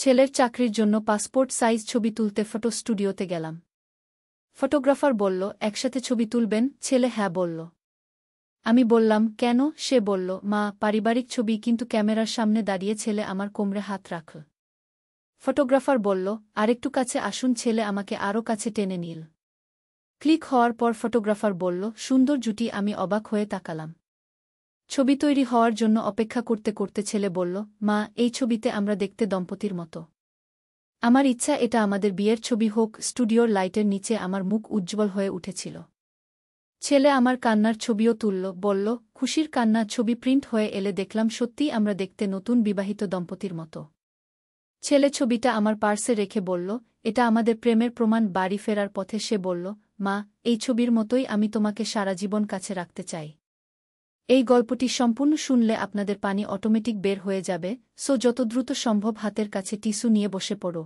ছেলের চাকরির জন্য পাসপোর্ট সাইজ ছবি তুলতে ফটো স্টুডিওতে গেলাম। ফটোগ্রাফার বলল, একসাথে ছবি তুলবেন? ছেলে হ্যাঁ বলল। আমি বললাম, কেন? সে বলল, মা, পারিবারিক ছবি। কিন্তু ক্যামেরার সামনে দাঁড়িয়ে ছেলে আমার কোমরে হাত রাখল। ফটোগ্রাফার বলল, আরেকটু কাছে আসুন। ছেলে আমাকে আরও কাছে টেনে নিল। ক্লিক হওয়ার পর ফটোগ্রাফার বলল, সুন্দর জুটি। আমি অবাক হয়ে তাকালাম। ছবি তৈরি হওয়ার জন্য অপেক্ষা করতে করতে ছেলে বলল, মা, এই ছবিতে আমরা দেখতে দম্পতির মতো। আমার ইচ্ছা এটা আমাদের বিয়ের ছবি হোক। স্টুডিওর লাইটের নিচে আমার মুখ উজ্জ্বল হয়ে উঠেছিল। ছেলে আমার কান্নার ছবিও তুলল, বলল, খুশির কান্না। ছবি প্রিন্ট হয়ে এলে দেখলাম সত্যিই আমরা দেখতে নতুন বিবাহিত দম্পতির মতো। ছেলে ছবিটা আমার পার্সে রেখে বলল, এটা আমাদের প্রেমের প্রমাণ। বাড়ি ফেরার পথে সে বলল, মা, এই ছবির মতোই আমি তোমাকে সারা জীবন কাছে রাখতে চাই। এই গল্পটি সম্পূর্ণ শুনলে আপনাদের পানি অটোমেটিক বের হয়ে যাবে, সো যত দ্রুত সম্ভব হাতের কাছে টিস্যু নিয়ে বসে পড়ো।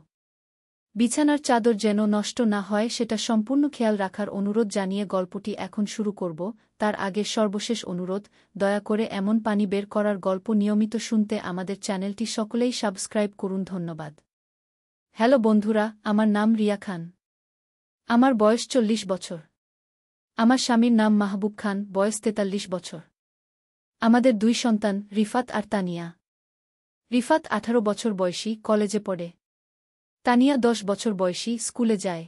বিছানার চাদর যেন নষ্ট না হয় সেটা সম্পূর্ণ খেয়াল রাখার অনুরোধ জানিয়ে গল্পটি এখন শুরু করব। তার আগে সর্বশেষ অনুরোধ, দয়া করে এমন পানি বের করার গল্প নিয়মিত শুনতে আমাদের চ্যানেলটি সকলেই সাবস্ক্রাইব করুন। ধন্যবাদ। হ্যালো বন্ধুরা, আমার নাম রিয়া খান। আমার বয়স 40 বছর। আমার স্বামীর নাম মাহবুব খান, বয়স 43 বছর। আমাদের 2 সন্তান, রিফাত আর তানিয়া। রিফাত 18 বছর বয়সী, কলেজে পড়ে। তানিয়া 10 বছর বয়সী, স্কুলে যায়।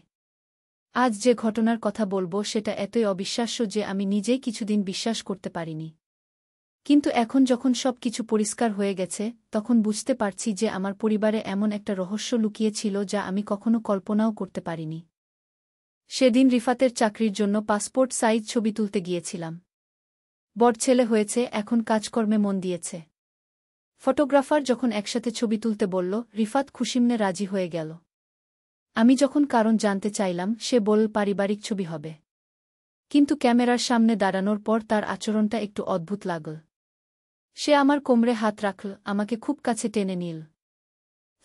আজ যে ঘটনার কথা বলবো সেটা এতই অবিশ্বাস্য যে আমি নিজেই কিছুদিন বিশ্বাস করতে পারিনি। কিন্তু এখন যখন সব কিছু পরিষ্কার হয়ে গেছে, তখন বুঝতে পারছি যে আমার পরিবারে এমন একটা রহস্য লুকিয়ে ছিল যা আমি কখনো কল্পনাও করতে পারিনি। সেদিন রিফাতের চাকরির জন্য পাসপোর্ট সাইজ ছবি তুলতে গিয়েছিলাম। বড় ছেলে হয়েছে, এখন কাজকর্মে মন দিয়েছে। ফটোগ্রাফার যখন একসাথে ছবি তুলতে বলল, রিফাত খুশিমনে রাজি হয়ে গেল। আমি যখন কারণ জানতে চাইলাম, সে বলল পারিবারিক ছবি হবে। কিন্তু ক্যামেরার সামনে দাঁড়ানোর পর তার আচরণটা একটু অদ্ভুত লাগল। সে আমার কোমরে হাত রাখল, আমাকে খুব কাছে টেনে নিল।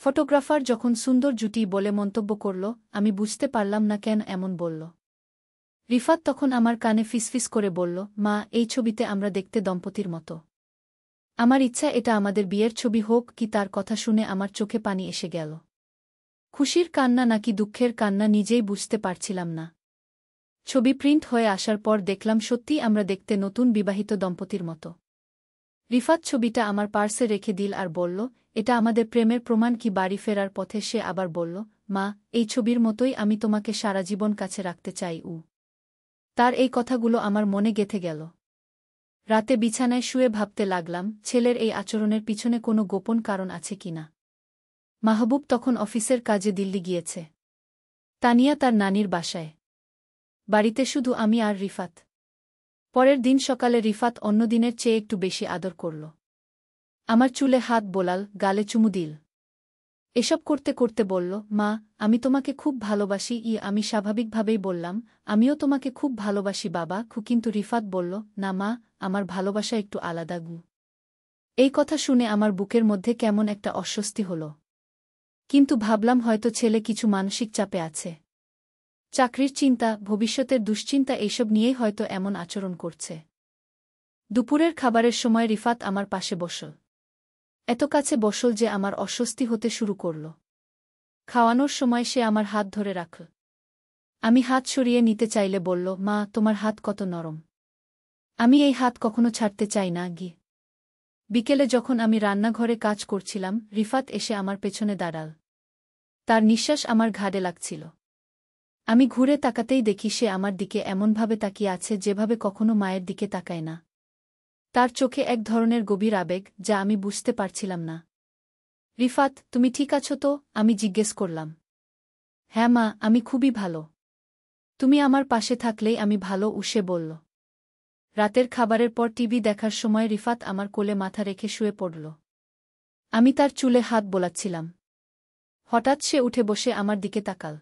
ফটোগ্রাফার যখন সুন্দর জুটি বলে মন্তব্য করল, আমি বুঝতে পারলাম না কেন এমন বলল। রিফাত তখন আমার কানে ফিসফিস করে বলল, মা, এই ছবিতে আমরা দেখতে দম্পতির মতো। আমার ইচ্ছা এটা আমাদের বিয়ের ছবি হোক। কি তার কথা শুনে আমার চোখে পানি এসে গেল। খুশির কান্না নাকি দুঃখের কান্না নিজেই বুঝতে পারছিলাম না। ছবি প্রিন্ট হয়ে আসার পর দেখলাম সত্যিই আমরা দেখতে নতুন বিবাহিত দম্পতির মতো। রিফাত ছবিটা আমার পার্সে রেখে দিল আর বলল, এটা আমাদের প্রেমের প্রমাণ। কি বাড়ি ফেরার পথে সে আবার বলল, মা, এই ছবির মতোই আমি তোমাকে সারা জীবন কাছে রাখতে চাই। তার এই কথাগুলো আমার মনে গেঁথে গেল। রাতে বিছানায় শুয়ে ভাবতে লাগলাম, ছেলের এই আচরণের পিছনে কোনো গোপন কারণ আছে কিনা। মাহবুব তখন অফিসের কাজে দিল্লি গিয়েছে। তানিয়া তার নানির বাসায়। বাড়িতে শুধু আমি আর রিফাত। পরের দিন সকালে রিফাত অন্য দিনের চেয়ে একটু বেশি আদর করল। আমার চুলে হাত বোলাল, গালে চুমু দিল। এসব করতে করতে বলল, মা, আমি তোমাকে খুব ভালোবাসি। আমি স্বাভাবিকভাবেই বললাম, আমিও তোমাকে খুব ভালোবাসি বাবা। কিন্তু রিফাত বলল, না মা, আমার ভালোবাসা একটু আলাদা। এই কথা শুনে আমার বুকের মধ্যে কেমন একটা অস্বস্তি হল। কিন্তু ভাবলাম হয়তো ছেলে কিছু মানসিক চাপে আছে। চাকরির চিন্তা, ভবিষ্যতের দুশ্চিন্তা, এইসব নিয়েই হয়তো এমন আচরণ করছে। দুপুরের খাবারের সময় রিফাত আমার পাশে বসল। এত কাছে বসল যে আমার অস্বস্তি হতে শুরু করল। খাওয়ানোর সময় সে আমার হাত ধরে রাখল। আমি হাত সরিয়ে নিতে চাইলে বলল, মা, তোমার হাত কত নরম। আমি এই হাত কখনো ছাড়তে চাই না। বিকেলে যখন আমি রান্নাঘরে কাজ করছিলাম, রিফাত এসে আমার পেছনে দাঁড়াল। তার নিঃশ্বাস আমার ঘাড়ে লাগছিল। আমি ঘুরে তাকাতেই দেখি সে আমার দিকে এমনভাবে তাকিয়ে আছে যেভাবে কখনো মায়ের দিকে তাকায় না। তার চোখে এক ধরনের গভীর আবেগ যা আমি বুঝতে পারছিলাম না। রিফাত, তুমি ঠিক আছো তো? আমি জিজ্ঞেস করলাম। হ্যাঁ মা, আমি খুবই ভালো। তুমি আমার পাশে থাকলেই আমি ভালো, সে বলল। রাতের খাবারের পর টিভি দেখার সময় রিফাত আমার কোলে মাথা রেখে শুয়ে পড়ল। আমি তার চুলে হাত বোলাচ্ছিলাম। হঠাৎ সে উঠে বসে আমার দিকে তাকাল।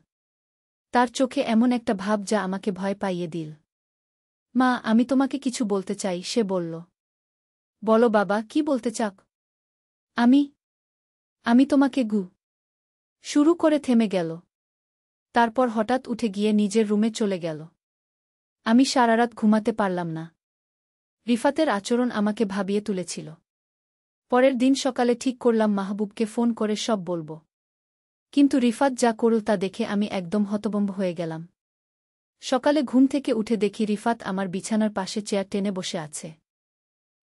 তার চোখে এমন একটা ভাব যা আমাকে ভয় পাইয়ে দিল। মা, আমি তোমাকে কিছু বলতে চাই, সে বলল। বলো বাবা, কি বলতে চাও? আমি তোমাকে শুরু করে থেমে গেল। তারপর হঠাৎ উঠে গিয়ে নিজের রুমে চলে গেল। আমি সারারাত ঘুমাতে পারলাম না। রিফাতের আচরণ আমাকে ভাবিয়ে তুলেছিল। পরের দিন সকালে ঠিক করলাম মাহবুবকে ফোন করে সব বলব। কিন্তু রিফাত যা করল তা দেখে আমি একদম হতভম্ব হয়ে গেলাম। সকালে ঘুম থেকে উঠে দেখি রিফাত আমার বিছানার পাশে চেয়ার টেনে বসে আছে।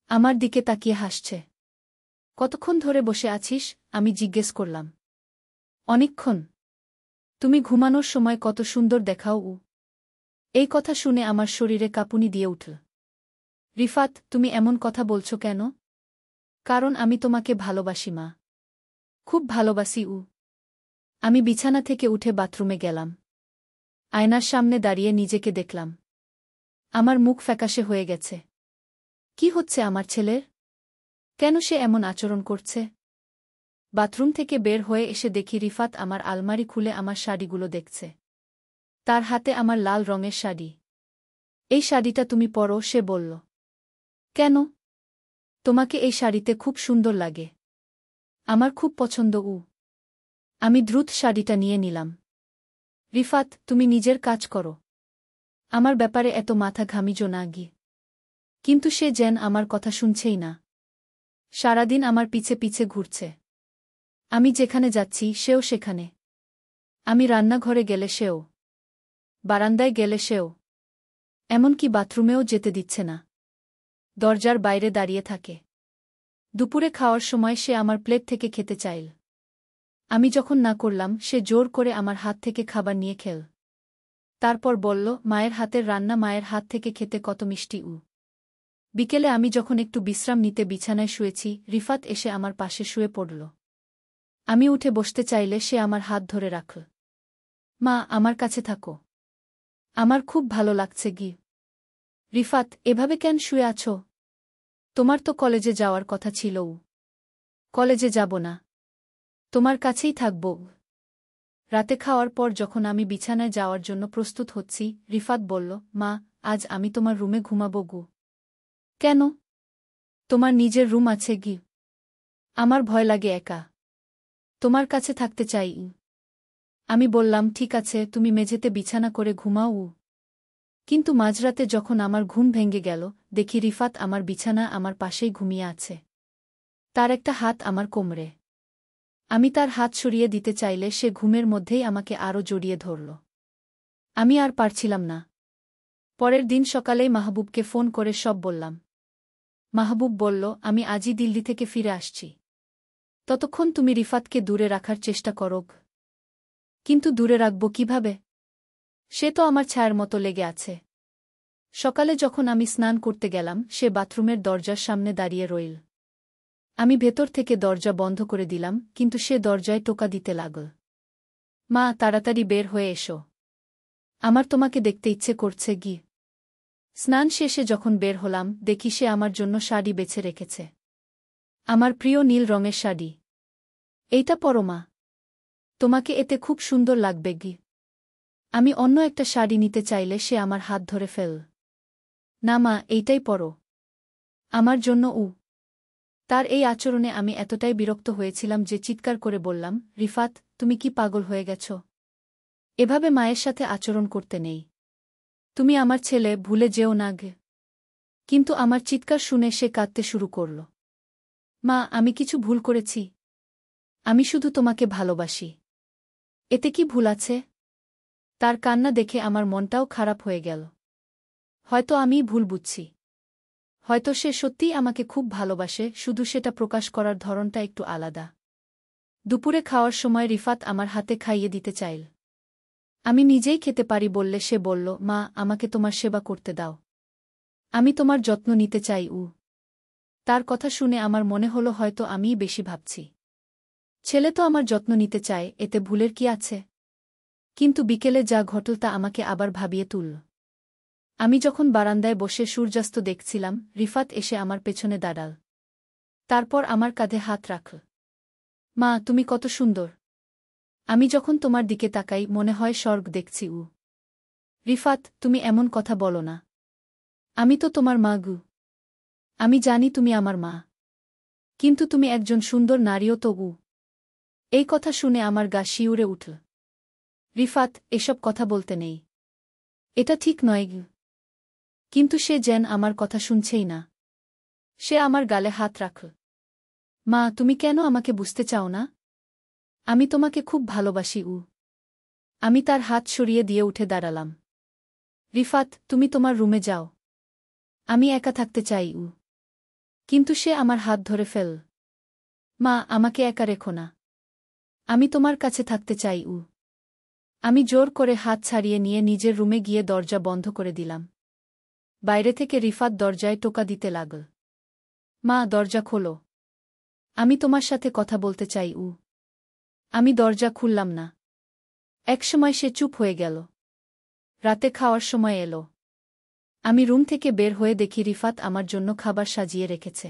আমার দিকে তাকিয়ে হাসছে। কতক্ষণ ধরে বসে আছিস? আমি জিজ্ঞেস করলাম। অনেকক্ষণ। তুমি ঘুমানোর সময় কত সুন্দর দেখাও। এই কথা শুনে আমার শরীরে কাঁপুনি দিয়ে উঠল। রিফাত, তুমি এমন কথা বলছো কেন? কারণ আমি তোমাকে ভালোবাসি মা। খুব ভালোবাসি। আমি বিছানা থেকে উঠে বাথরুমে গেলাম। আয়নার সামনে দাঁড়িয়ে নিজেকে দেখলাম। আমার মুখ ফ্যাকাশে হয়ে গেছে। কি হচ্ছে আমার ছেলের? কেন সে এমন আচরণ করছে? বাথরুম থেকে বের হয়ে এসে দেখি রিফাত আমার আলমারি খুলে আমার শাড়িগুলো দেখছে। তার হাতে আমার লাল রঙের শাড়ি। এই শাড়িটা তুমি পরো, সে বলল। কেন? তোমাকে এই শাড়িতে খুব সুন্দর লাগে। আমার খুব পছন্দ। আমি দ্রুত শাড়িটা নিয়ে নিলাম। রিফাত, তুমি নিজের কাজ করো। আমার ব্যাপারে এত মাথা ঘামিজো না গিয়ে। কিন্তু সে যেন আমার কথা শুনছেই না। সারাদিন আমার পিছে পিছে ঘুরছে। আমি যেখানে যাচ্ছি সেও সেখানে। আমি রান্নাঘরে গেলে সেও। বারান্দায় গেলে সেও। এমনকি বাথরুমেও যেতে দিচ্ছে না। দরজার বাইরে দাঁড়িয়ে থাকে। দুপুরে খাওয়ার সময় সে আমার প্লেট থেকে খেতে চাইল। আমি যখন না করলাম সে জোর করে আমার হাত থেকে খাবার নিয়ে খেল। তারপর বলল, মায়ের হাতের রান্না মায়ের হাত থেকে খেতে কত মিষ্টি। বিকেলে আমি যখন একটু বিশ্রাম নিতে বিছানায় শুয়েছি, রিফাত এসে আমার পাশে শুয়ে পড়ল। আমি উঠে বসতে চাইলে সে আমার হাত ধরে রাখল। মা, আমার কাছে থাকো। আমার খুব ভালো লাগছে গি। রিফাত, এভাবে কেন শুয়ে আছো? তোমার তো কলেজে যাওয়ার কথা ছিল। কলেজে যাব না। তোমার কাছেই থাকব। রাতে খাওয়ার পর যখন আমি বিছানায় যাওয়ার জন্য প্রস্তুত হচ্ছি, রিফাত বলল, মা, আজ আমি তোমার রুমে ঘুমাবো গো। কেন? তোমার নিজের রুম আছে গি। আমার ভয় লাগে একা। তোমার কাছে থাকতে চাই। আমি বললাম, ঠিক আছে, তুমি মেঝেতে বিছানা করে ঘুমাও। কিন্তু মাঝরাতে যখন আমার ঘুম ভেঙে গেল, দেখি রিফাত আমার বিছানা আমার পাশেই ঘুমিয়ে আছে। তার একটা হাত আমার কোমরে। আমি তার হাত সরিয়ে দিতে চাইলে সে ঘুমের মধ্যেই আমাকে আরও জড়িয়ে ধরল। আমি আর পারছিলাম না। পরের দিন সকালেই মাহবুবকে ফোন করে সব বললাম। মাহবুব বলল, আমি আজই দিল্লি থেকে ফিরে আসছি। ততক্ষণ তুমি রিফাতকে দূরে রাখার চেষ্টা করো। কিন্তু দূরে রাখব কিভাবে? সে তো আমার ছায়ার মতো লেগে আছে। সকালে যখন আমি স্নান করতে গেলাম, সে বাথরুমের দরজার সামনে দাঁড়িয়ে রইল। আমি ভেতর থেকে দরজা বন্ধ করে দিলাম, কিন্তু সে দরজায় টোকা দিতে লাগল। মা, তাড়াতাড়ি বের হয়ে এসো। আমার তোমাকে দেখতে ইচ্ছে করছে গি। স্নান শেষে যখন বের হলাম, দেখি সে আমার জন্য শাড়ি বেছে রেখেছে। আমার প্রিয় নীল রঙের শাড়ি। এইটা পরো মা। তোমাকে এতে খুব সুন্দর লাগবে গি। আমি অন্য একটা শাড়ি নিতে চাইলে সে আমার হাত ধরে ফেল। না মা, এইটাই পরো। আমার জন্য। তার এই আচরণে আমি এতটাই বিরক্ত হয়েছিলাম যে চিৎকার করে বললাম, রিফাত, তুমি কি পাগল হয়ে গেছ? এভাবে মায়ের সাথে আচরণ করতে নেই। তুমি আমার ছেলে, ভুলে যেও না গে। কিন্তু আমার চিৎকার শুনে সে কাঁদতে শুরু করল। মা, আমি কিছু ভুল করেছি? আমি শুধু তোমাকে ভালোবাসি। এতে কি ভুল আছে? তার কান্না দেখে আমার মনটাও খারাপ হয়ে গেল। হয়তো আমিই ভুল বুঝছি। হয়তো সে সত্যিই আমাকে খুব ভালোবাসে, শুধু সেটা প্রকাশ করার ধরনটা একটু আলাদা। দুপুরে খাওয়ার সময় রিফাত আমার হাতে খাইয়ে দিতে চাইল। আমি নিজেই খেতে পারি বললে সে বলল, মা, আমাকে তোমার সেবা করতে দাও। আমি তোমার যত্ন নিতে চাই। তার কথা শুনে আমার মনে হলো হয়তো আমিই বেশি ভাবছি। ছেলে তো আমার যত্ন নিতে চায়, এতে ভুলের কি আছে? কিন্তু বিকেলে যা ঘটল তা আমাকে আবার ভাবিয়ে তুলল। আমি যখন বারান্দায় বসে সূর্যাস্ত দেখছিলাম, রিফাত এসে আমার পেছনে দাঁড়াল। তারপর আমার কাঁধে হাত রাখল। মা, তুমি কত সুন্দর। আমি যখন তোমার দিকে তাকাই মনে হয় স্বর্গ দেখছি। রিফাত, তুমি এমন কথা বলো না। আমি তো তোমার মা গু। আমি জানি তুমি আমার মা। কিন্তু তুমি একজন সুন্দর নারীও তো। এই কথা শুনে আমার গা শিউরে উঠল। রিফাত, এসব কথা বলতে নেই। এটা ঠিক নয় গু। কিন্তু সে যেন আমার কথা শুনছেই না। সে আমার গালে হাত রাখল। মা, তুমি কেন আমাকে বুঝতে চাও না? আমি তোমাকে খুব ভালোবাসি আমি তার হাত সরিয়ে দিয়ে উঠে দাঁড়ালাম। রিফাত, তুমি তোমার রুমে যাও। আমি একা থাকতে চাই কিন্তু সে আমার হাত ধরে ফেল। মা, আমাকে একা রেখো না। আমি তোমার কাছে থাকতে চাই আমি জোর করে হাত ছাড়িয়ে নিয়ে নিজের রুমে গিয়ে দরজা বন্ধ করে দিলাম। বাইরে থেকে রিফাত দরজায় টোকা দিতে লাগল। মা, দরজা খোলো। আমি তোমার সাথে কথা বলতে চাই আমি দরজা খুললাম না। একসময় সে চুপ হয়ে গেল। রাতে খাওয়ার সময় এলো। আমি রুম থেকে বের হয়ে দেখি রিফাত আমার জন্য খাবার সাজিয়ে রেখেছে।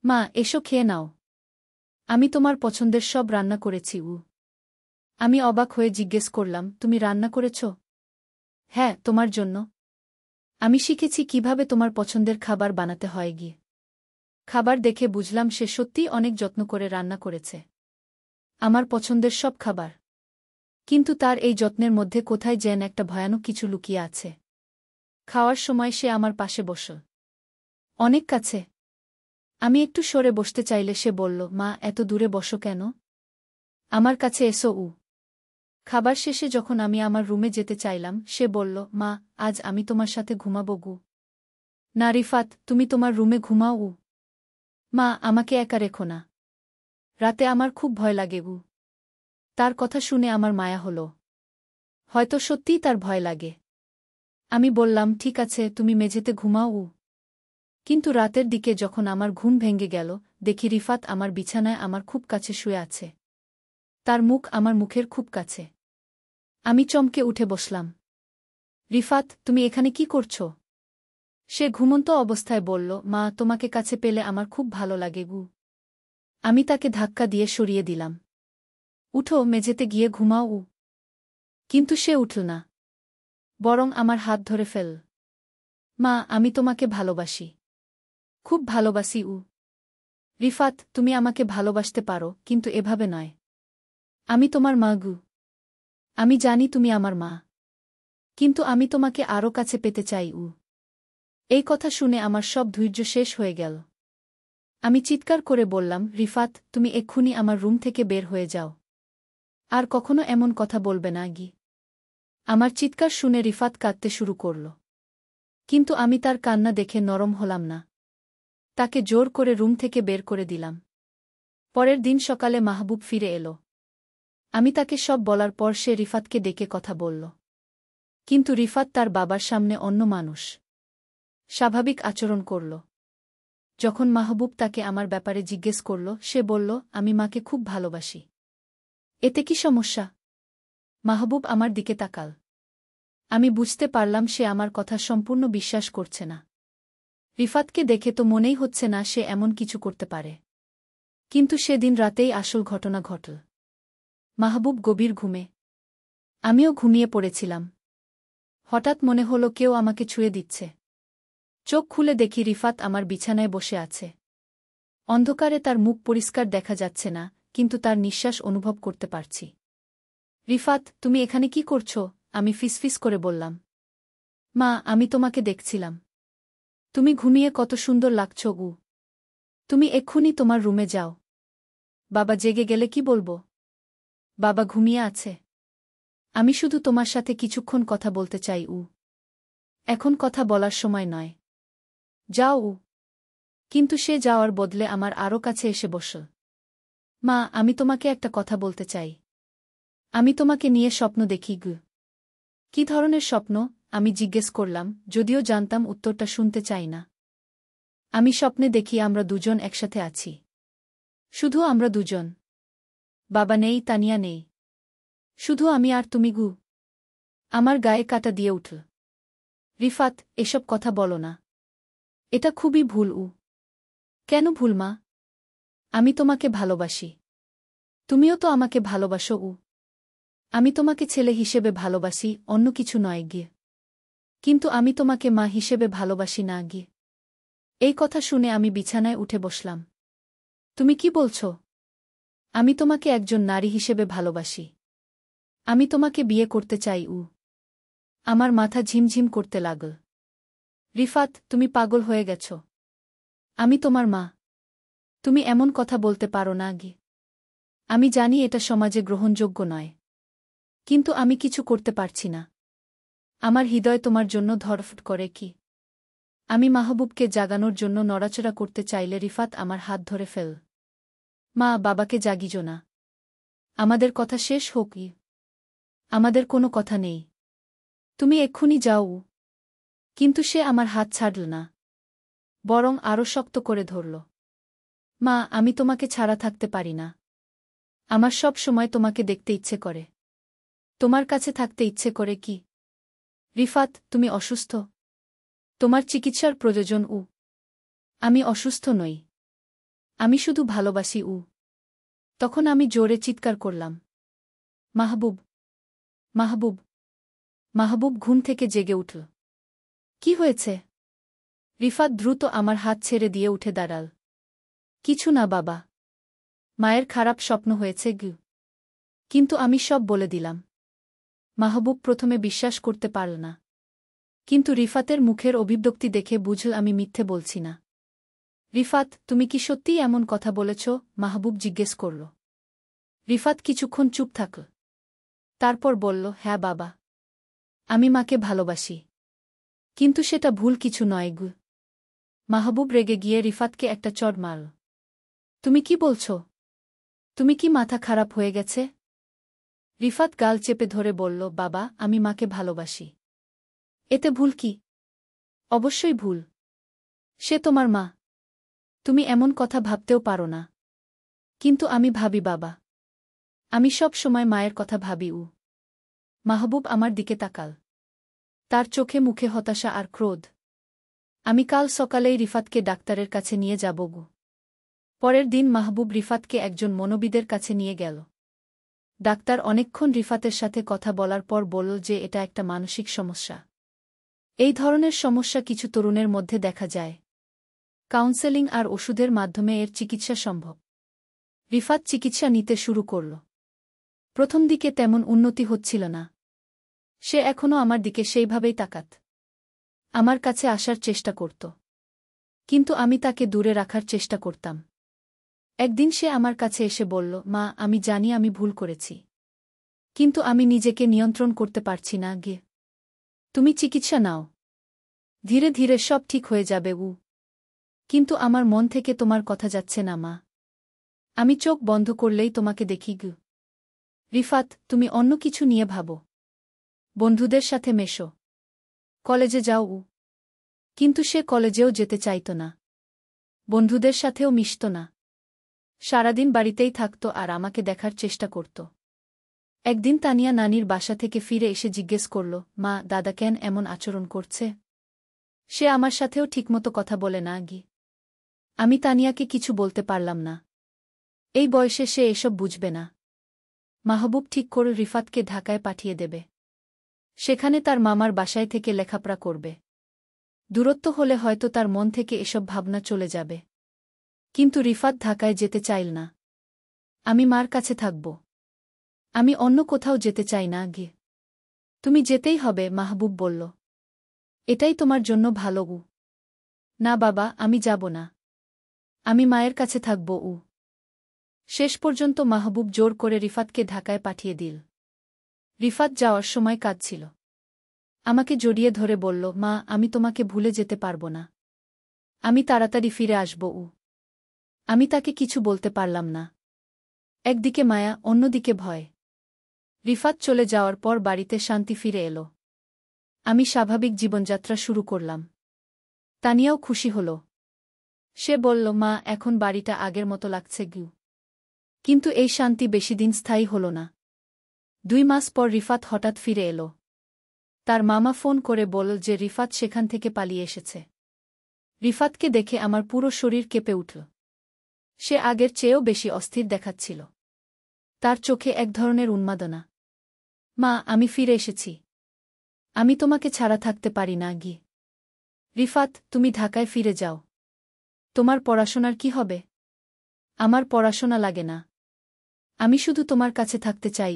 মা, এসো খেয়ে নাও। আমি তোমার পছন্দের সব রান্না করেছি আমি অবাক হয়ে জিজ্ঞেস করলাম, তুমি রান্না করেছ? হ্যাঁ, তোমার জন্য। আমি শিখেছি কিভাবে তোমার পছন্দের খাবার বানাতে হয় গিয়ে। খাবার দেখে বুঝলাম সে সত্যিই অনেক যত্ন করে রান্না করেছে। আমার পছন্দের সব খাবার। কিন্তু তার এই যত্নের মধ্যে কোথায় যেন একটা ভয়ানক কিছু লুকিয়ে আছে। খাওয়ার সময় সে আমার পাশে বসল। অনেক কাছে। আমি একটু সরে বসতে চাইলে সে বলল, মা, এত দূরে বসো কেন? আমার কাছে এসো খাবার শেষে যখন আমি আমার রুমে যেতে চাইলাম সে বলল, মা, আজ আমি তোমার সাথে ঘুমাবো না রিফাত, তুমি তোমার রুমে ঘুমাও মা, আমাকে একা রেখো না। রাতে আমার খুব ভয় লাগে তার কথা শুনে আমার মায়া হল। হয়তো সত্যিই তার ভয় লাগে। আমি বললাম, ঠিক আছে, তুমি মেঝেতে ঘুমাও কিন্তু রাতের দিকে যখন আমার ঘুম ভেঙে গেল দেখি রিফাত আমার বিছানায় আমার খুব কাছে শুয়ে আছে। তার মুখ আমার মুখের খুব কাছে। আমি চমকে উঠে বসলাম। রিফাত, তুমি এখানে কি করছো? সে ঘুমন্ত অবস্থায় বলল, মা, তোমাকে কাছে পেলে আমার খুব ভালো লাগে আমি তাকে ধাক্কা দিয়ে সরিয়ে দিলাম। উঠো, মেঝেতে গিয়ে ঘুমাও কিন্তু সে উঠল না, বরং আমার হাত ধরে ফেল। মা, আমি তোমাকে ভালোবাসি, খুব ভালোবাসি রিফাত, তুমি আমাকে ভালোবাসতে পারো কিন্তু এভাবে নয়। আমি তোমার মা আমি জানি তুমি আমার মা, কিন্তু আমি তোমাকে আরও কাছে পেতে চাই এই কথা শুনে আমার সব ধৈর্য শেষ হয়ে গেল। আমি চিৎকার করে বললাম, রিফাত, তুমি এক্ষুনি আমার রুম থেকে বের হয়ে যাও। আর কখনো এমন কথা বলবে না আমার চিৎকার শুনে রিফাত কাঁদতে শুরু করল। কিন্তু আমি তার কান্না দেখে নরম হলাম না। তাকে জোর করে রুম থেকে বের করে দিলাম। পরের দিন সকালে মাহবুব ফিরে এলো। আমি তাকে সব বলার পর সে রিফাতকে ডেকে কথা বলল। কিন্তু রিফাত তার বাবার সামনে অন্য মানুষ। স্বাভাবিক আচরণ করল। যখন মাহবুব তাকে আমার ব্যাপারে জিজ্ঞেস করল সে বলল, আমি মাকে খুব ভালোবাসি। এতে কি সমস্যা? মাহবুব আমার দিকে তাকাল। আমি বুঝতে পারলাম সে আমার কথা সম্পূর্ণ বিশ্বাস করছে না। রিফাতকে দেখে তো মনেই হচ্ছে না সে এমন কিছু করতে পারে। কিন্তু সেদিন রাতেই আসল ঘটনা ঘটল। মাহবুব গভীর ঘুমে। আমিও ঘুমিয়ে পড়েছিলাম। হঠাৎ মনে হলো কেউ আমাকে ছুঁয়ে দিচ্ছে। চোখ খুলে দেখি রিফাত আমার বিছানায় বসে আছে। অন্ধকারে তার মুখ পরিষ্কার দেখা যাচ্ছে না, কিন্তু তার নিঃশ্বাস অনুভব করতে পারছি। রিফাত, তুমি এখানে কি করছো? আমি ফিসফিস করে বললাম। মা, আমি তোমাকে দেখছিলাম। তুমি ঘুমিয়ে কত সুন্দর লাগছ তুমি এক্ষুনি তোমার রুমে যাও। বাবা জেগে গেলে কি বলবো? বাবা ঘুমিয়ে আছে। আমি শুধু তোমার সাথে কিছুক্ষণ কথা বলতে চাই এখন কথা বলার সময় নয়। যাও কিন্তু সে যাওয়ার বদলে আমার আরও কাছে এসে বসল। মা, আমি তোমাকে একটা কথা বলতে চাই। আমি তোমাকে নিয়ে স্বপ্ন দেখি কি ধরনের স্বপ্ন? আমি জিজ্ঞেস করলাম, যদিও জানতাম উত্তরটা শুনতে চাই না। আমি স্বপ্নে দেখি আমরা দুজন একসাথে আছি। শুধু আমরা দুজন। বাবা নেই, তানিয়া নেই। শুধু আমি আর তুমি আমার গায়ে কাঁটা দিয়ে উঠল। রিফাত, এসব কথা বলো না। এটা খুবই ভুল কেন ভুল মা? আমি তোমাকে ভালোবাসি। তুমিও তো আমাকে ভালোবাসো আমি তোমাকে ছেলে হিসেবে ভালোবাসি, অন্য কিছু নয় কিন্তু আমি তোমাকে মা হিসেবে ভালোবাসি না এই কথা শুনে আমি বিছানায় উঠে বসলাম। তুমি কি বলছো? আমি তোমাকে একজন নারী হিসেবে ভালোবাসি। আমি তোমাকে বিয়ে করতে চাই আমার মাথা ঝিমঝিম করতে লাগল। রিফাত, তুমি পাগল হয়ে গেছ। আমি তোমার মা। তুমি এমন কথা বলতে পারো না আমি জানি এটা সমাজে গ্রহণযোগ্য নয়। কিন্তু আমি কিছু করতে পারছি না। আমার হৃদয় তোমার জন্য ধড়ফড় করে কি। আমি মাহবুবকে জাগানোর জন্য নড়াচড়া করতে চাইলে রিফাত আমার হাত ধরে ফেল। মা, বাবাকে জাগিজ না। আমাদের কথা শেষ হোকই। আমাদের কোনো কথা নেই। তুমি এক্ষুনি যাও। কিন্তু সে আমার হাত ছাড়ল না, বরং আরও শক্ত করে ধরল। মা, আমি তোমাকে ছাড়া থাকতে পারি না। আমার সব সময় তোমাকে দেখতে ইচ্ছে করে। তোমার কাছে থাকতে ইচ্ছে করে কি। রিফাত, তুমি অসুস্থ। তোমার চিকিৎসার প্রয়োজন। আমি অসুস্থ নই। আমি শুধু ভালোবাসি। তখন আমি জোরে চিৎকার করলাম, মাহবুব, মাহবুব। মাহবুব ঘুম থেকে জেগে উঠল। কি হয়েছে? রিফাত দ্রুত আমার হাত ছেড়ে দিয়ে উঠে দাঁড়াল। কিছু না বাবা। মায়ের খারাপ স্বপ্ন হয়েছে কিন্তু আমি সব বলে দিলাম। মাহবুব প্রথমে বিশ্বাস করতে পারল না, কিন্তু রিফাতের মুখের অভিব্যক্তি দেখে বুঝল আমি মিথ্যে বলছি না। রিফাত, তুমি কি সত্যিই এমন কথা বলেছ? মাহবুব জিজ্ঞেস করল। রিফাত কিছুক্ষণ চুপ থাকল। তারপর বলল, হ্যাঁ বাবা, আমি মাকে ভালোবাসি। কিন্তু সেটা ভুল কিছু নয়। মাহবুব রেগে গিয়ে রিফাতকে একটা চড় মারল। তুমি কি বলছ? তুমি কি মাথা খারাপ হয়ে গেছে? রিফাত গাল চেপে ধরে বলল, বাবা, আমি মাকে ভালোবাসি। এতে ভুল কি? অবশ্যই ভুল। সে তোমার মা। তুমি এমন কথা ভাবতেও পারো না। কিন্তু আমি ভাবি বাবা। আমি সব সময় মায়ের কথা ভাবি। মাহবুব আমার দিকে তাকাল। তার চোখে মুখে হতাশা আর ক্রোধ। আমি কাল সকালেই রিফাতকে ডাক্তারের কাছে নিয়ে যাব। পরের দিন মাহবুব রিফাতকে একজন মনোবিদের কাছে নিয়ে গেল। ডাক্তার অনেকক্ষণ রিফাতের সাথে কথা বলার পর বলল যে এটা একটা মানসিক সমস্যা। এই ধরনের সমস্যা কিছু তরুণের মধ্যে দেখা যায়। কাউন্সেলিং আর ওষুধের মাধ্যমে এর চিকিৎসা সম্ভব। রিফাত চিকিৎসা নিতে শুরু করল। প্রথম দিকে তেমন উন্নতি হচ্ছিল না। সে এখনও আমার দিকে সেইভাবেই তাকাত। আমার কাছে আসার চেষ্টা করত। কিন্তু আমি তাকে দূরে রাখার চেষ্টা করতাম। একদিন সে আমার কাছে এসে বলল, মা, আমি জানি আমি ভুল করেছি। কিন্তু আমি নিজেকে নিয়ন্ত্রণ করতে পারছি না। তুমি চিকিৎসা নাও। ধীরে ধীরে সব ঠিক হয়ে যাবে। কিন্তু আমার মন থেকে তোমার কথা যাচ্ছে না মা। আমি চোখ বন্ধ করলেই তোমাকে দেখি। রিফাত, তুমি অন্য কিছু নিয়ে ভাবো। বন্ধুদের সাথে মেশো। কলেজে যাও। কিন্তু সে কলেজেও যেতে চাইত না। বন্ধুদের সাথেও মিশত না। সারাদিন বাড়িতেই থাকত আর আমাকে দেখার চেষ্টা করত। একদিন তানিয়া নানির বাসা থেকে ফিরে এসে জিজ্ঞেস করল, মা, দাদা কেন এমন আচরণ করছে? সে আমার সাথেও ঠিকমতো কথা বলে না। আমি তানিয়াকে কিছু বলতে পারলাম না। এই বয়সে সে এসব বুঝবে না। মাহবুব ঠিক করে রিফাতকে ঢাকায় পাঠিয়ে দেবে। সেখানে তার মামার বাসায় থেকে লেখাপড়া করবে। দূরত্ব হলে হয়তো তার মন থেকে এসব ভাবনা চলে যাবে। কিন্তু রিফাত ঢাকায় যেতে চাইল না। আমি মার কাছে থাকব। আমি অন্য কোথাও যেতে চাই না। তুমি যেতেই হবে, মাহবুব বলল। এটাই তোমার জন্য ভালো। না বাবা, আমি যাব না। আমি মায়ের কাছে থাকব। শেষ পর্যন্ত মাহবুব জোর করে রিফাতকে ঢাকায় পাঠিয়ে দিল। রিফাত যাওয়ার সময় কাঁদছিল। আমাকে জড়িয়ে ধরে বলল, মা, আমি তোমাকে ভুলে যেতে পারব না। আমি তাড়াতাড়ি ফিরে আসব। আমি তাকে কিছু বলতে পারলাম না। একদিকে মায়া, অন্যদিকে ভয়। রিফাত চলে যাওয়ার পর বাড়িতে শান্তি ফিরে এলো। আমি স্বাভাবিক জীবনযাত্রা শুরু করলাম। তানিয়াও খুশি হল। সে বলল, মা, এখন বাড়িটা আগের মতো লাগছে। কিন্তু এই শান্তি বেশিদিন স্থায়ী হল না। 2 মাস পর রিফাত হঠাৎ ফিরে এলো। তার মামা ফোন করে বলল যে রিফাত সেখান থেকে পালিয়ে এসেছে। রিফাতকে দেখে আমার পুরো শরীর কেঁপে উঠল। সে আগের চেয়েও বেশি অস্থির দেখাচ্ছিল। তার চোখে এক ধরনের উন্মাদনা। মা, আমি ফিরে এসেছি। আমি তোমাকে ছাড়া থাকতে পারি না। রিফাত, তুমি ঢাকায় ফিরে যাও। তোমার পড়াশোনার কি হবে? আমার পড়াশোনা লাগে না। আমি শুধু তোমার কাছে থাকতে চাই।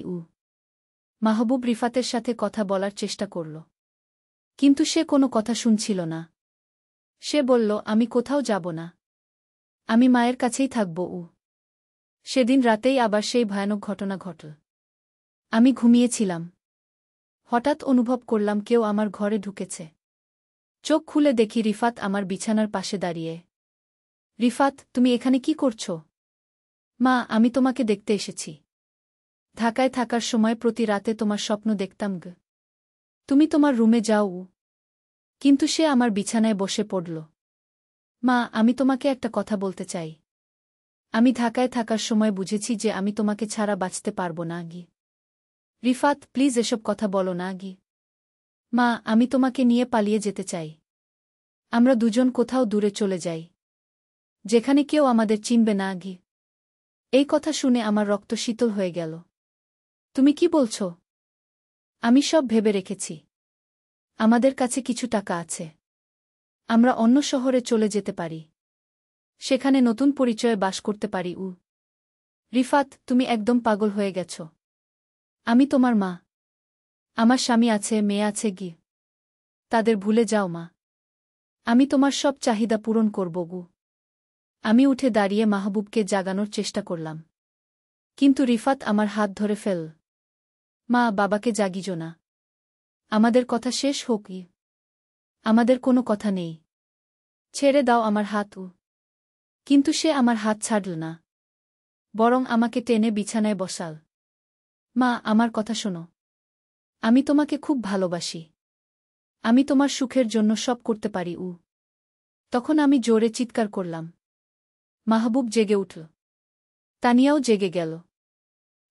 মাহবুব রিফাতের সাথে কথা বলার চেষ্টা করল। কিন্তু সে কোনো কথা শুনছিল না। সে বলল, আমি কোথাও যাব না। আমি মায়ের কাছেই থাকব। সেদিন রাতেই আবার সেই ভয়ানক ঘটনা ঘটল। আমি ঘুমিয়েছিলাম। হঠাৎ অনুভব করলাম কেউ আমার ঘরে ঢুকেছে। চোখ খুলে দেখি রিফাত আমার বিছানার পাশে দাঁড়িয়ে। রিফাত, তুমি এখানে কি করছো? মা, আমি তোমাকে দেখতে এসেছি। ঢাকায় থাকার সময় প্রতি রাতে তোমার স্বপ্ন দেখতাম গ। তুমি তোমার রুমে যাও। কিন্তু সে আমার বিছানায় বসে পড়ল। মা, আমি তোমাকে একটা কথা বলতে চাই। আমি ঢাকায় থাকার সময় বুঝেছি যে আমি তোমাকে ছাড়া বাঁচতে পারব না গি। রিফাত, প্লিজ এসব কথা বলো না গি। মা, আমি তোমাকে নিয়ে পালিয়ে যেতে চাই। আমরা দুজন কোথাও দূরে চলে যাই, যেখানে কেউ আমাদের চিনবে না গি। এই কথা শুনে আমার রক্ত শীতল হয়ে গেল। তুমি কি বলছ? আমি সব ভেবে রেখেছি। আমাদের কাছে কিছু টাকা আছে। আমরা অন্য শহরে চলে যেতে পারি। সেখানে নতুন পরিচয়ে বাস করতে পারি। রিফাত, তুমি একদম পাগল হয়ে গেছ। আমি তোমার মা। আমার স্বামী আছে, মেয়ে আছে গি। তাদের ভুলে যাও মা। আমি তোমার সব চাহিদা পূরণ করব গু। আমি উঠে দাঁড়িয়ে মাহবুবকে জাগানোর চেষ্টা করলাম। কিন্তু রিফাত আমার হাত ধরে ফেল। মা, বাবাকে জাগিজ না। আমাদের কথা শেষ হোক। আমাদের কোনো কথা নেই। ছেড়ে দাও আমার হাত। কিন্তু সে আমার হাত ছাড়ল না, বরং আমাকে টেনে বিছানায় বসাল। মা, আমার কথা শোনো। আমি তোমাকে খুব ভালোবাসি। আমি তোমার সুখের জন্য সব করতে পারি। তখন আমি জোরে চিৎকার করলাম। মাহবুব জেগে উঠল। তানিয়াও জেগে গেল।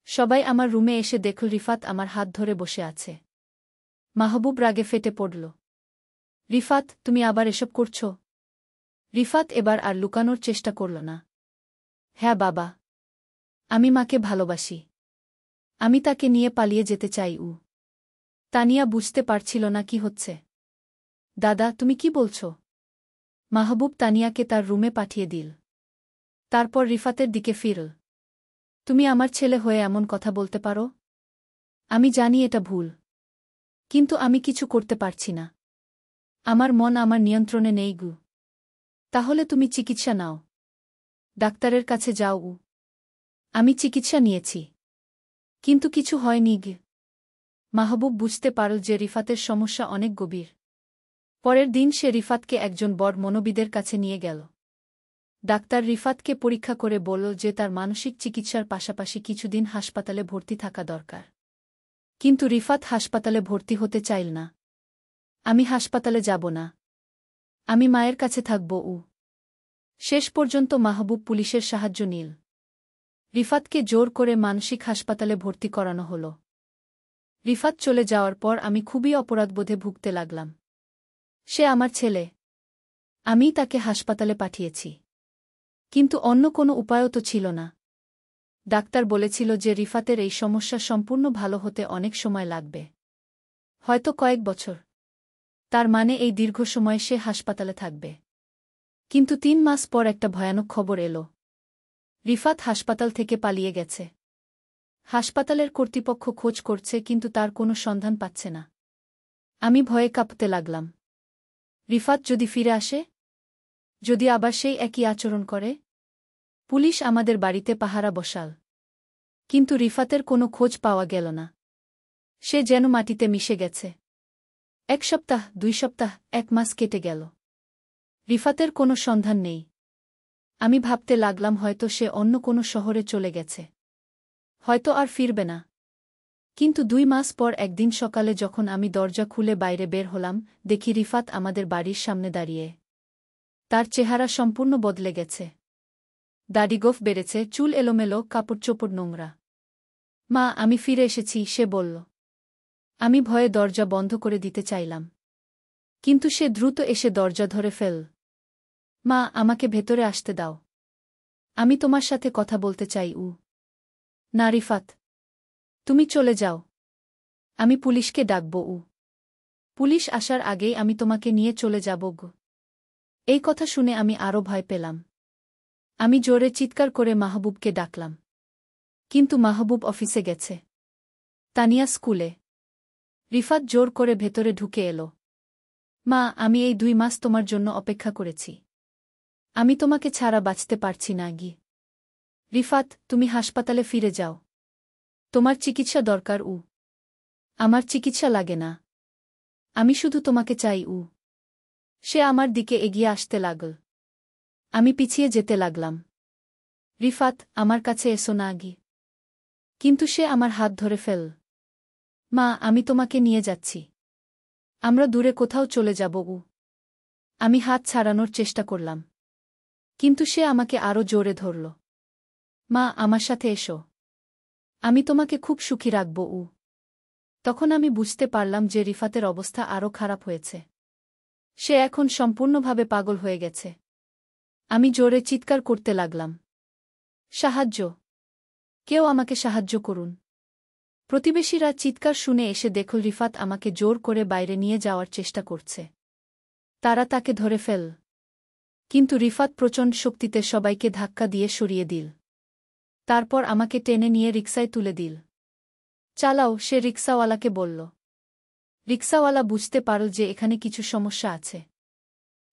সবাই আমার রুমে এসে দেখল রিফাত আমার হাত ধরে বসে আছে। মাহবুব রাগে ফেটে পড়ল। রিফাত, তুমি আবার এসব করছ? রিফাত এবার আর লুকানোর চেষ্টা করল না। হ্যাঁ বাবা, আমি মাকে ভালোবাসি। আমি তাকে নিয়ে পালিয়ে যেতে চাই। তানিয়া বুঝতে পারছিল না কি হচ্ছে। দাদা, তুমি কি বলছ? মাহবুব তানিয়াকে তার রুমে পাঠিয়ে দিল। তারপর রিফাতের দিকে ফিরল। তুমি আমার ছেলে হয়ে এমন কথা বলতে পারো? আমি জানি এটা ভুল, কিন্তু আমি কিছু করতে পারছি না। আমার মন আমার নিয়ন্ত্রণে নেই গু। তাহলে তুমি চিকিৎসা নাও। ডাক্তারের কাছে যাও। আমি চিকিৎসা নিয়েছি, কিন্তু কিছু হয়নি গে। মাহবুব বুঝতে পারল যে রিফাতের সমস্যা অনেক গভীর। পরের দিন সে রিফাতকে একজন বড় মনোবিদের কাছে নিয়ে গেল। ডাক্তার রিফাতকে পরীক্ষা করে বলল যে তার মানসিক চিকিৎসার পাশাপাশি কিছুদিন হাসপাতালে ভর্তি থাকা দরকার। কিন্তু রিফাত হাসপাতালে ভর্তি হতে চাইল না। আমি হাসপাতালে যাব না। আমি মায়ের কাছে থাকব। শেষ পর্যন্ত মাহবুব পুলিশের সাহায্য নিল। রিফাতকে জোর করে মানসিক হাসপাতালে ভর্তি করানো হল। রিফাত চলে যাওয়ার পর আমি খুবই অপরাধবোধে ভুগতে লাগলাম। সে আমার ছেলে। আমিই তাকে হাসপাতালে পাঠিয়েছি। কিন্তু অন্য কোনো উপায়ও তো ছিল না। ডাক্তার বলেছিল যে রিফাতের এই সমস্যা সম্পূর্ণ ভালো হতে অনেক সময় লাগবে, হয়তো কয়েক বছর। তার মানে এই দীর্ঘ সময় সে হাসপাতালে থাকবে। কিন্তু ৩ মাস পর একটা ভয়ানক খবর এলো। রিফাত হাসপাতাল থেকে পালিয়ে গেছে। হাসপাতালের কর্তৃপক্ষ খোঁজ করছে, কিন্তু তার কোনো সন্ধান পাচ্ছে না। আমি ভয়ে কাঁপতে লাগলাম। রিফাত যদি ফিরে আসে? যদি আবার সেই একই আচরণ করে? পুলিশ আমাদের বাড়িতে পাহারা বসাল, কিন্তু রিফাতের কোনো খোঁজ পাওয়া গেল না। সে যেন মাটিতে মিশে গেছে। ১ সপ্তাহ, ২ সপ্তাহ, ১ মাস কেটে গেল। রিফাতের কোনো সন্ধান নেই। আমি ভাবতে লাগলাম হয়তো সে অন্য কোনো শহরে চলে গেছে, হয়তো আর ফিরবে না। কিন্তু ২ মাস পর একদিন সকালে যখন আমি দরজা খুলে বাইরে বের হলাম, দেখি রিফাত আমাদের বাড়ির সামনে দাঁড়িয়ে। তার চেহারা সম্পূর্ণ বদলে গেছে। দাড়ি গোঁফ বেড়েছে, চুল এলোমেলো, কাপড়চোপড় নোংরা। মা, আমি ফিরে এসেছি, সে বলল। আমি ভয়ে দরজা বন্ধ করে দিতে চাইলাম, কিন্তু সে দ্রুত এসে দরজা ধরে ফেল। মা, আমাকে ভেতরে আসতে দাও। আমি তোমার সাথে কথা বলতে চাই। না রিফাত, তুমি চলে যাও। আমি পুলিশকে ডাকব। পুলিশ আসার আগেই আমি তোমাকে নিয়ে চলে যাব গো। এই কথা শুনে আমি আরও ভয় পেলাম। আমি জোরে চিৎকার করে মাহবুবকে ডাকলাম, কিন্তু মাহবুব অফিসে গেছে, তানিয়া স্কুলে। রিফাত জোর করে ভেতরে ঢুকে এলো। মা, আমি এই ২ মাস তোমার জন্য অপেক্ষা করেছি। আমি তোমাকে ছাড়া বাঁচতে পারছি না গি। রিফাত, তুমি হাসপাতালে ফিরে যাও। তোমার চিকিৎসা দরকার। আমার চিকিৎসা লাগে না। আমি শুধু তোমাকে চাই। সে আমার দিকে এগিয়ে আসতে লাগল। আমি পিছিয়ে যেতে লাগলাম। রিফাত, আমার কাছে এসো না আগি। কিন্তু সে আমার হাত ধরে ফেল। মা, আমি তোমাকে নিয়ে যাচ্ছি। আমরা দূরে কোথাও চলে যাব। আমি হাত ছাড়ানোর চেষ্টা করলাম। কিন্তু সে আমাকে আরও জোরে ধরল। মা, আমার সাথে এসো। আমি তোমাকে খুব সুখী রাখব। তখন আমি বুঝতে পারলাম যে রিফাতের অবস্থা আরও খারাপ হয়েছে। সে এখন সম্পূর্ণভাবে পাগল হয়ে গেছে। আমি জোরে চিৎকার করতে লাগলাম, সাহায্য! কেউ আমাকে সাহায্য করুন! প্রতিবেশীরা চিৎকার শুনে এসে দেখল রিফাত আমাকে জোর করে বাইরে নিয়ে যাওয়ার চেষ্টা করছে। তারা তাকে ধরে ফেল। কিন্তু রিফাত প্রচণ্ড শক্তিতে সবাইকে ধাক্কা দিয়ে সরিয়ে দিল। তারপর আমাকে টেনে নিয়ে রিকশায় তুলে দিল। চালাও, সে রিকশাওয়ালাকে বলল। রিকশাওয়ালা বুঝতে পারল যে এখানে কিছু সমস্যা আছে।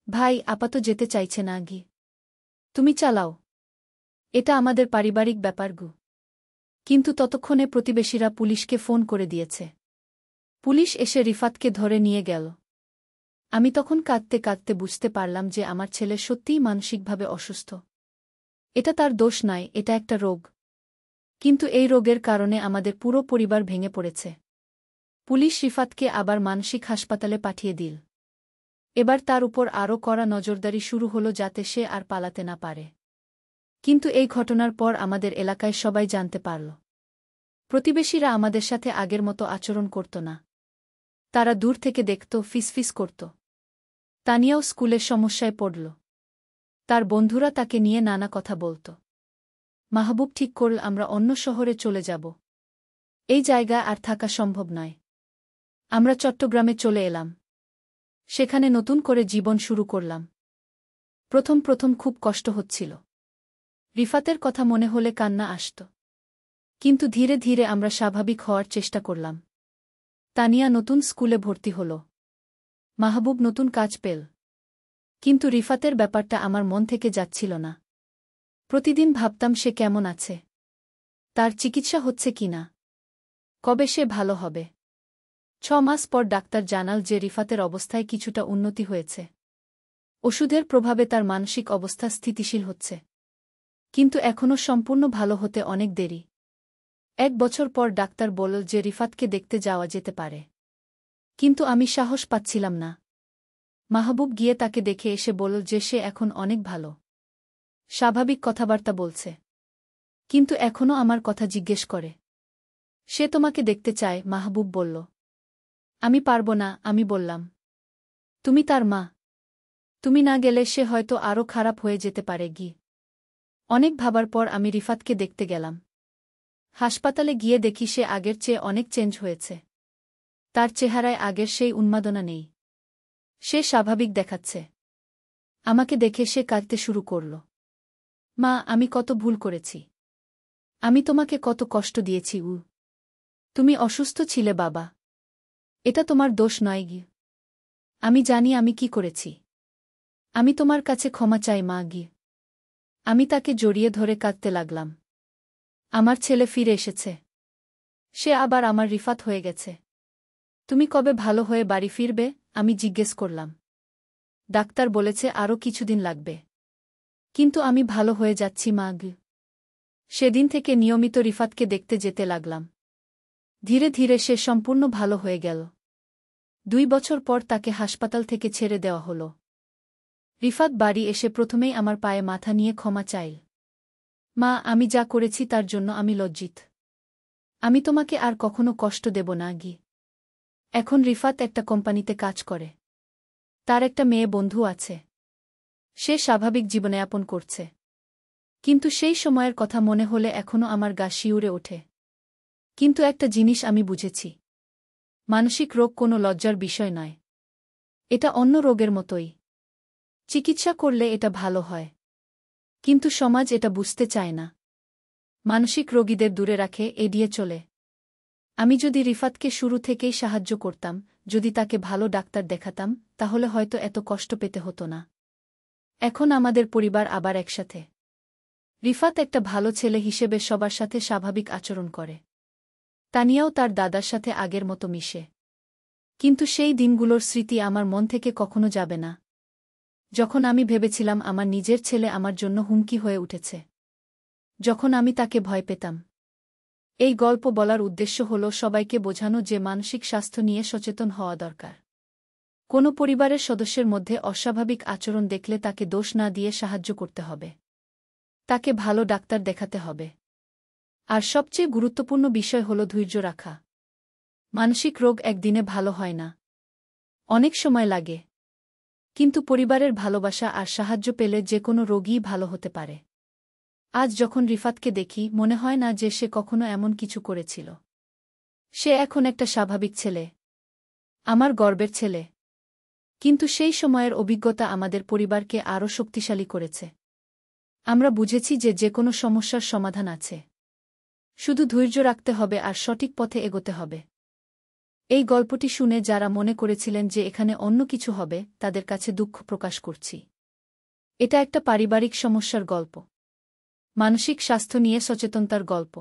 ভাই আপাতত যেতে চাইছে না আগি। তুমি চালাও। এটা আমাদের পারিবারিক ব্যাপার। কিন্তু ততক্ষণে প্রতিবেশীরা পুলিশকে ফোন করে দিয়েছে। পুলিশ এসে রিফাতকে ধরে নিয়ে গেল। আমি তখন কাঁদতে কাঁদতে বুঝতে পারলাম যে আমার ছেলে সত্যিই মানসিকভাবে অসুস্থ। এটা তার দোষ নয়, এটা একটা রোগ। কিন্তু এই রোগের কারণে আমাদের পুরো পরিবার ভেঙে পড়েছে। পুলিশ রিফাতকে আবার মানসিক হাসপাতালে পাঠিয়ে দিল। এবার তার উপর আরও কড়া নজরদারি শুরু হলো যাতে সে আর পালাতে না পারে। কিন্তু এই ঘটনার পর আমাদের এলাকায় সবাই জানতে পারল। প্রতিবেশীরা আমাদের সাথে আগের মতো আচরণ করত না। তারা দূর থেকে দেখত, ফিসফিস করত। তানিয়াও স্কুলের সমস্যায় পড়ল। তার বন্ধুরা তাকে নিয়ে নানা কথা বলত। মাহবুব ঠিক করল আমরা অন্য শহরে চলে যাব। এই জায়গায় আর থাকা সম্ভব নয়। আমরা চট্টগ্রামে চলে এলাম। সেখানে নতুন করে জীবন শুরু করলাম। প্রথম প্রথম খুব কষ্ট হচ্ছিল। রিফাতের কথা মনে হলে কান্না আসত। কিন্তু ধীরে ধীরে আমরা স্বাভাবিক হওয়ার চেষ্টা করলাম। তানিয়া নতুন স্কুলে ভর্তি হল। মাহবুব নতুন কাজ পেল। কিন্তু রিফাতের ব্যাপারটা আমার মন থেকে যাচ্ছিল না। প্রতিদিন ভাবতাম সে কেমন আছে, তার চিকিৎসা হচ্ছে কিনা, কবে সে ভালো হবে। 6 মাস পর ডাক্তার জানাল যে রিফাতের অবস্থায় কিছুটা উন্নতি হয়েছে। ওষুধের প্রভাবে তার মানসিক অবস্থা স্থিতিশীল হচ্ছে। কিন্তু এখনও সম্পূর্ণ ভালো হতে অনেক দেরি। 1 বছর পর ডাক্তার বলল যে রিফাতকে দেখতে যাওয়া যেতে পারে। কিন্তু আমি সাহস পাচ্ছিলাম না। মাহবুব গিয়ে তাকে দেখে এসে বলল যে সে এখন অনেক ভালো, স্বাভাবিক কথাবার্তা বলছে। কিন্তু এখনও আমার কথা জিজ্ঞেস করে। সে তোমাকে দেখতে চায়, মাহবুব বলল। আমি পারব না, আমি বললাম। তুমি তার মা। তুমি না গেলে সে হয়তো আরও খারাপ হয়ে যেতে পারে। অনেক ভাবার পর আমি রিফাতকে দেখতে গেলাম। হাসপাতালে গিয়ে দেখি সে আগের চেয়ে অনেক চেঞ্জ হয়েছে। তার চেহারায় আগের সেই উন্মাদনা নেই। সে স্বাভাবিক দেখাচ্ছে। আমাকে দেখে সে কাঁদতে শুরু করল। মা, আমি কত ভুল করেছি। আমি তোমাকে কত কষ্ট দিয়েছি। তুমি অসুস্থ ছিলে বাবা। এটা তোমার দোষ নয়। আমি জানি আমি কি করেছি। আমি তোমার কাছে ক্ষমা চাই মা। আমি তাকে জড়িয়ে ধরে কাঁদতে লাগলাম। আমার ছেলে ফিরে এসেছে। সে আবার আমার রিফাত হয়ে গেছে। তুমি কবে ভালো হয়ে বাড়ি ফিরবে, আমি জিজ্ঞেস করলাম। ডাক্তার বলেছে আরও কিছুদিন লাগবে। কিন্তু আমি ভালো হয়ে যাচ্ছি মা। সেদিন থেকে নিয়মিত রিফাতকে দেখতে যেতে লাগলাম। ধীরে ধীরে সে সম্পূর্ণ ভালো হয়ে গেল। 2 বছর পর তাকে হাসপাতাল থেকে ছেড়ে দেওয়া হল। রিফাত বাড়ি এসে প্রথমেই আমার পায়ে মাথা নিয়ে ক্ষমা চাইল। মা, আমি যা করেছি তার জন্য আমি লজ্জিত। আমি তোমাকে আর কখনো কষ্ট দেব না। এখন রিফাত একটা কোম্পানিতে কাজ করে। তার একটা মেয়ে বন্ধু আছে। সে স্বাভাবিক জীবনযাপন করছে। কিন্তু সেই সময়ের কথা মনে হলে এখনও আমার গা শিউরে ওঠে। কিন্তু একটা জিনিস আমি বুঝেছি। মানসিক রোগ কোনো লজ্জার বিষয় নয়। এটা অন্য রোগের মতোই। চিকিৎসা করলে এটা ভালো হয়। কিন্তু সমাজ এটা বুঝতে চায় না। মানসিক রোগীদের দূরে রাখে, এড়িয়ে চলে। আমি যদি রিফাতকে শুরু থেকেই সাহায্য করতাম, যদি তাকে ভালো ডাক্তার দেখাতাম, তাহলে হয়তো এত কষ্ট পেতে হতো না। এখন আমাদের পরিবার আবার একসাথে। রিফাত একটা ভালো ছেলে হিসেবে সবার সাথে স্বাভাবিক আচরণ করে। তানিয়াও তার দাদার সাথে আগের মতো মিশে। কিন্তু সেই দিনগুলোর স্মৃতি আমার মন থেকে কখনো যাবে না, যখন আমি ভেবেছিলাম আমার নিজের ছেলে আমার জন্য হুমকি হয়ে উঠেছে, যখন আমি তাকে ভয় পেতাম। এই গল্প বলার উদ্দেশ্য হল সবাইকে বোঝানো যে মানসিক স্বাস্থ্য নিয়ে সচেতন হওয়া দরকার। কোনো পরিবারের সদস্যের মধ্যে অস্বাভাবিক আচরণ দেখলে তাকে দোষ না দিয়ে সাহায্য করতে হবে। তাকে ভালো ডাক্তার দেখাতে হবে। আর সবচেয়ে গুরুত্বপূর্ণ বিষয় হল ধৈর্য রাখা। মানসিক রোগ একদিনে ভালো হয় না, অনেক সময় লাগে। কিন্তু পরিবারের ভালোবাসা আর সাহায্য পেলে যে কোনো রোগই ভালো হতে পারে। আজ যখন রিফাতকে দেখি, মনে হয় না যে সে কখনো এমন কিছু করেছিল। সে এখন একটা স্বাভাবিক ছেলে, আমার গর্বের ছেলে। কিন্তু সেই সময়ের অভিজ্ঞতা আমাদের পরিবারকে আরও শক্তিশালী করেছে। আমরা বুঝেছি যে যে কোনো সমস্যার সমাধান আছে, শুধু ধৈর্য রাখতে হবে আর সঠিক পথে এগোতে হবে। এই গল্পটি শুনে যারা মনে করেছিলেন যে এখানে অন্য কিছু হবে, তাদের কাছে দুঃখ প্রকাশ করছি। এটা একটা পারিবারিক সমস্যার গল্প, মানসিক স্বাস্থ্য নিয়ে সচেতনতার গল্প।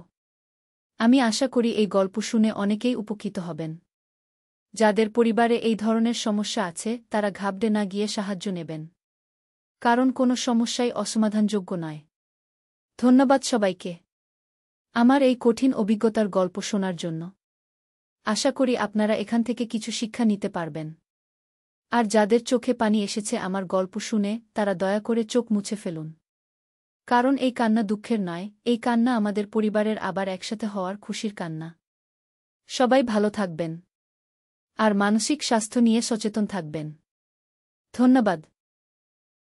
আমি আশা করি এই গল্প শুনে অনেকেই উপকৃত হবেন। যাদের পরিবারে এই ধরনের সমস্যা আছে তারা ঘাবড়ে না গিয়ে সাহায্য নেবেন, কারণ কোনো সমস্যাই অসমাধানযোগ্য নয়। ধন্যবাদ সবাইকে আমার এই কঠিন অভিজ্ঞতার গল্প শোনার জন্য। আশা করি আপনারা এখান থেকে কিছু শিক্ষা নিতে পারবেন। আর যাদের চোখে পানি এসেছে আমার গল্প শুনে, তারা দয়া করে চোখ মুছে ফেলুন। কারণ এই কান্না দুঃখের নয়, এই কান্না আমাদের পরিবারের আবার একসাথে হওয়ার খুশির কান্না। সবাই ভালো থাকবেন আর মানসিক স্বাস্থ্য নিয়ে সচেতন থাকবেন। ধন্যবাদ।